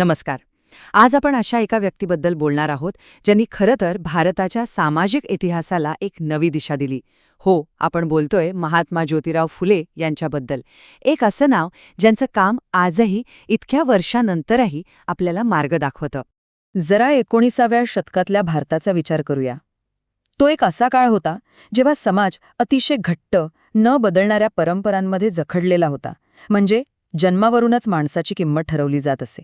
नमस्कार. आज आपण अशा एका व्यक्तीबद्दल बोलणार आहोत ज्यांनी खरं तर भारताच्या सामाजिक इतिहासाला एक नवी दिशा दिली. हो, आपण बोलतोय महात्मा ज्योतिराव फुले यांच्याबद्दल. एक असं नाव ज्यांचं काम आजही इतक्या वर्षानंतरही आपल्याला मार्ग दाखवतं. जरा 19व्या शतकातल्या भारताचा विचार करूया. तो एक असा काळ होता जेव्हा समाज अतिशय घट्ट, न बदलणाऱ्या परंपरांमध्ये जखडलेला होता. म्हणजे जन्मावरूनच माणसाची किंमत ठरवली जात असे.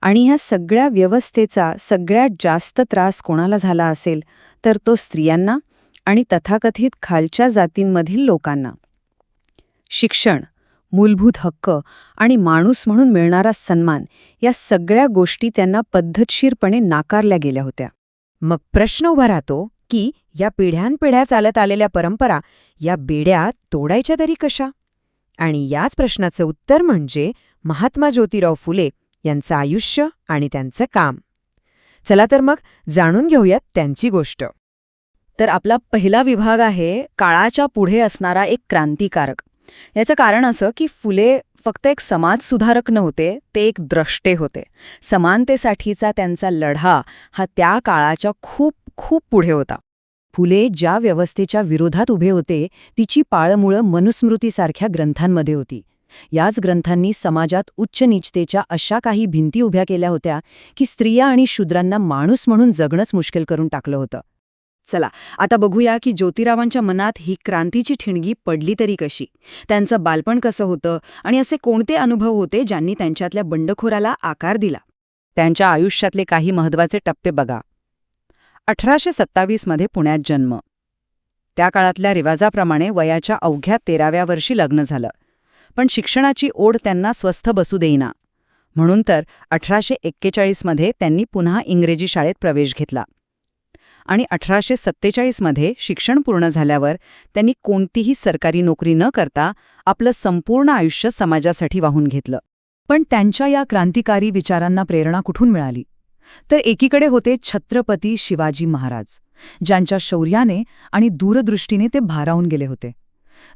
आणि ह्या सगळ्या व्यवस्थेचा सगळ्यात जास्त त्रास कोणाला झाला असेल तर तो स्त्रियांना आणि तथाकथित खालच्या जातींमधील लोकांना. शिक्षण, मूलभूत हक्क आणि माणूस म्हणून मिळणारा सन्मान या सगळ्या गोष्टी त्यांना पद्धतशीरपणे नाकारल्या गेल्या होत्या. मग प्रश्न उभा राहतो की या पिढ्यानपिढ्या चालत आलेल्या परंपरा, या बेड्या तोडायच्या तरी कशा? आणि याच प्रश्नाचं उत्तर म्हणजे महात्मा ज्योतिराव फुले यांचं आयुष्य आणि त्यांचं काम. चला तर मग जाणून घेऊयात त्यांची गोष्ट. तर आपला पहिला विभाग आहे काळाच्या पुढे असणारा एक क्रांतिकारक. याचं कारण असं की फुले फक्त एक समाजसुधारक नव्हते, ते एक द्रष्टे होते. समानतेसाठीचा त्यांचा लढा हा त्या काळाच्या खूप खूप पुढे होता. फुले ज्या व्यवस्थेच्या विरोधात उभे होते तिची पाळमुळं मनुस्मृतीसारख्या ग्रंथांमध्ये होती. याच ग्रंथांनी समाजात उच्च-नीचतेच्या अशा काही भिंती उभ्या केल्या होत्या की स्त्रिया आणि शूद्रांना माणूस म्हणून जगणंच मुश्किल करून टाकलं होतं. चला आता बघूया की ज्योतिरावांच्या मनात ही क्रांतीची ठिणगी पडली तरी कशी, त्यांचं बालपण कसं होतं आणि असे कोणते अनुभव होते ज्यांनी त्यांच्यातल्या बंडखोराला आकार दिला. त्यांच्या आयुष्यातले काही महत्त्वाचे टप्पे बघा. 1827 मध्ये पुण्यात जन्म. त्या काळातल्या रिवाजाप्रमाणे वयाच्या अवघ्या 13व्या वर्षी लग्न झालं. पण शिक्षणाची ओढ त्यांना स्वस्थ बसू देईना. म्हणून तर 1841 मध्ये त्यांनी पुन्हा इंग्रजी शाळेत प्रवेश घेतला. आणि 1847 मध्ये शिक्षण पूर्ण झाल्यावर त्यांनी कोणतीही सरकारी नोकरी न करता आपलं संपूर्ण आयुष्य समाजासाठी वाहून घेतलं. पण त्यांच्या या क्रांतिकारी विचारांना प्रेरणा कुठून मिळाली? तर एकीकडे होते छत्रपती शिवाजी महाराज, ज्यांच्या शौर्याने आणि दूरदृष्टीने ते भारावून गेले होते.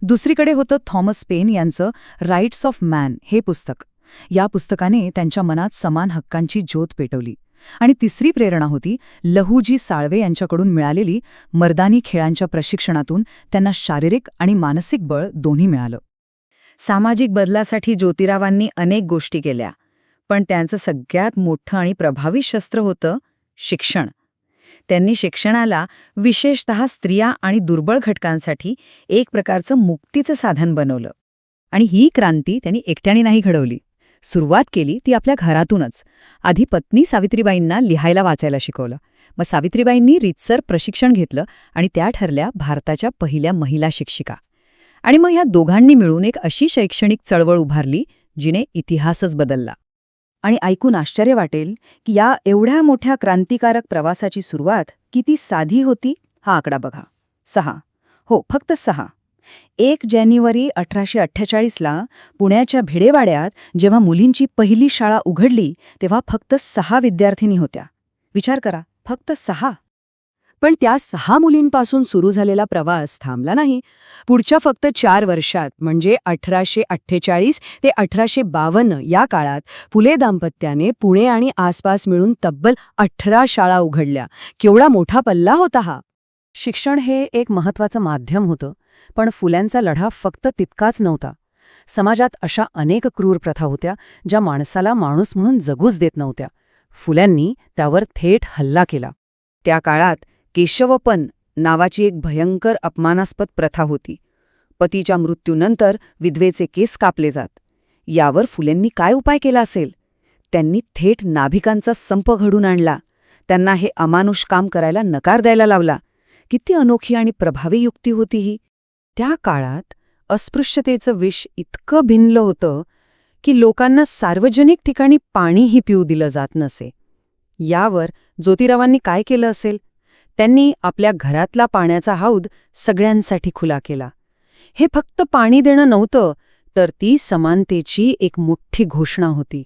दुसरीकडे होतं थॉमस पेन यांचं राईट्स ऑफ मॅन हे पुस्तक. या पुस्तकाने त्यांच्या मनात समान हक्कांची ज्योत पेटवली. आणि तिसरी प्रेरणा होती लहुजी साळवे यांच्याकडून मिळालेली मर्दानी खेळांच्या प्रशिक्षणातून त्यांना शारीरिक आणि मानसिक बळ दोन्ही मिळालं. सामाजिक बदलासाठी ज्योतिरावांनी अनेक गोष्टी केल्या, पण त्यांचं सगळ्यात मोठं आणि प्रभावी शस्त्र होतं शिक्षण. त्यांनी शिक्षणाला विशेषतः स्त्रिया आणि दुर्बळ घटकांसाठी एक प्रकारचं मुक्तीचं साधन बनवलं. आणि ही क्रांती त्यांनी एकट्याने नाही घडवली. सुरुवात केली ती आपल्या घरातूनच. आधी पत्नी सावित्रीबाईंना लिहायला वाचायला शिकवलं. मग सावित्रीबाईंनी रीतसर प्रशिक्षण घेतलं आणि त्या ठरल्या भारताच्या पहिल्या महिला शिक्षिका. आणि मग ह्या दोघांनी मिळून एक अशी शैक्षणिक चळवळ उभारली जिने इतिहासच बदलला. आणि ऐकून आश्चर्य वाटेल की या एवढ्या मोठ्या क्रांतिकारक प्रवासाची सुरुवात किती साधी होती. हा आकडा बघा, 6. हो, फक्त 6. 1 जानेवारी 1848ला पुण्याच्या भिडेवाड्यात जेव्हा मुलींची पहिली शाळा उघडली तेव्हा फक्त 6 विद्यार्थिनी होत्या. विचार करा, फक्त 6. पण त्या 6 मुलींपासून सुरू झालेला प्रवास थांबला नाही. पुढच्या फक्त 4 वर्षात म्हणजे 1848 ते 1852 या काळात फुले दाम्पत्याने पुणे आणि आसपास मिळून तब्बल 18 शाळा उघडल्या. केवढा मोठा पल्ला होता हा. शिक्षण हे एक महत्त्वाचं माध्यम होतं, पण फुल्यांचा लढा फक्त तितकाच नव्हता. समाजात अशा अनेक क्रूर प्रथा होत्या ज्या माणसाला माणूस म्हणून जगूच देत नव्हत्या. फुल्यांनी त्यावर थेट हल्ला केला. त्या काळात केशवपन नावाची एक भयंकर अपमानास्पद प्रथा होती. पतीच्या मृत्यूनंतर विधवेचे केस कापले जात. यावर फुलेंनी काय उपाय केला असेल? त्यांनी थेट नाभिकांचा संप घडून आणला. त्यांना हे अमानुष काम करायला नकार द्यायला लावला. किती अनोखी आणि प्रभावी युक्ती होती ही. त्या काळात अस्पृश्यतेचं विष इतकं भिनलं होतं की लोकांना सार्वजनिक ठिकाणी पाणीही पिऊ दिलं जात नसे. यावर ज्योतिरावांनी काय केलं असेल? त्यांनी आपल्या घरातला पाण्याचा हौद सगळ्यांसाठी खुला केला. हे फक्त पाणी देणं नव्हतं, तर ती समानतेची एक मोठी घोषणा होती.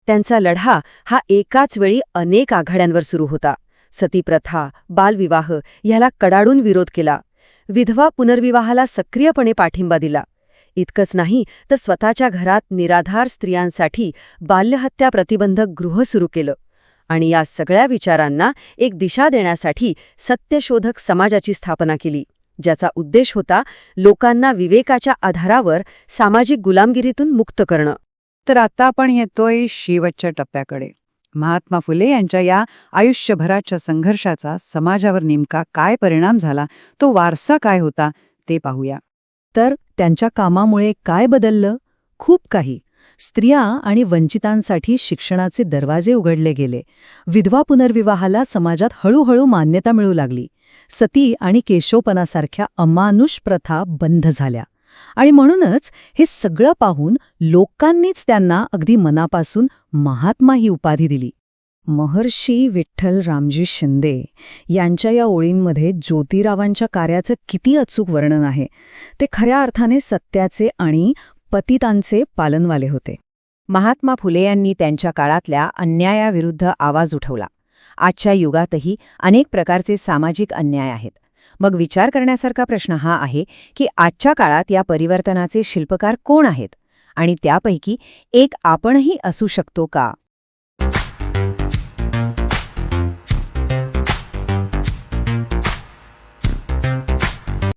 त्यांचा लढा हा एकाच वेळी अनेक आघाड्यांवर सुरू होता. सतीप्रथा, बालविवाह ह्याला कडाडून विरोध केला. विधवा पुनर्विवाहाला सक्रियपणे पाठिंबा दिला. इतकंच नाही तर स्वतःच्या घरात निराधार स्त्रियांसाठी बाल्यहत्या प्रतिबंधक गृह सुरू केलं आणि या सगळ्या विचारांना एक दिशा देण्यासाठी सत्यशोधक समाजाची स्थापना केली, ज्याचा उद्देश होता लोकांना विवेकाच्या आधारावर सामाजिक गुलामगिरीतून मुक्त करणं. तर आता आपण येतोय शेवटच्या टप्प्याकडे. महात्मा फुले यांच्या या आयुष्यभराच्या संघर्षाचा समाजावर नेमका काय परिणाम झाला, तो वारसा काय होता, ते पाहूया. तर त्यांच्या कामामुळे काय बदललं? खूप काही. स्त्रिया आणि वंचितांसाठी शिक्षणाचे दरवाजे उघडले गेले. विधवा पुनर्विवाहाला समाजात हळूहळू मान्यता मिळू लागली. सती आणि केशवपनासारख्या अमानुष प्रथा बंद झाल्या. आणि म्हणूनच हे सगळं पाहून लोकांनीच त्यांना अगदी मनापासून महात्मा ही उपाधी दिली. महर्षी विठ्ठल रामजी शिंदे यांच्या या ओळींमध्ये ज्योतिरावांच्या कार्याचं किती अचूक वर्णन आहे. ते खऱ्या अर्थाने सत्याचे आणि पतितांचे पालनवाले होते. महात्मा फुले यांनी त्यांच्या काळातल्या अन्यायाविरुद्ध आवाज उठवला. आजच्या युगातही अनेक प्रकारचे सामाजिक अन्याय आहेत. मग विचार करण्यासारखा प्रश्न हा आहे की आजच्या काळात या परिवर्तनाचे शिल्पकार कोण आहेत आणि त्यापैकी एक आपणही असू शकतो का?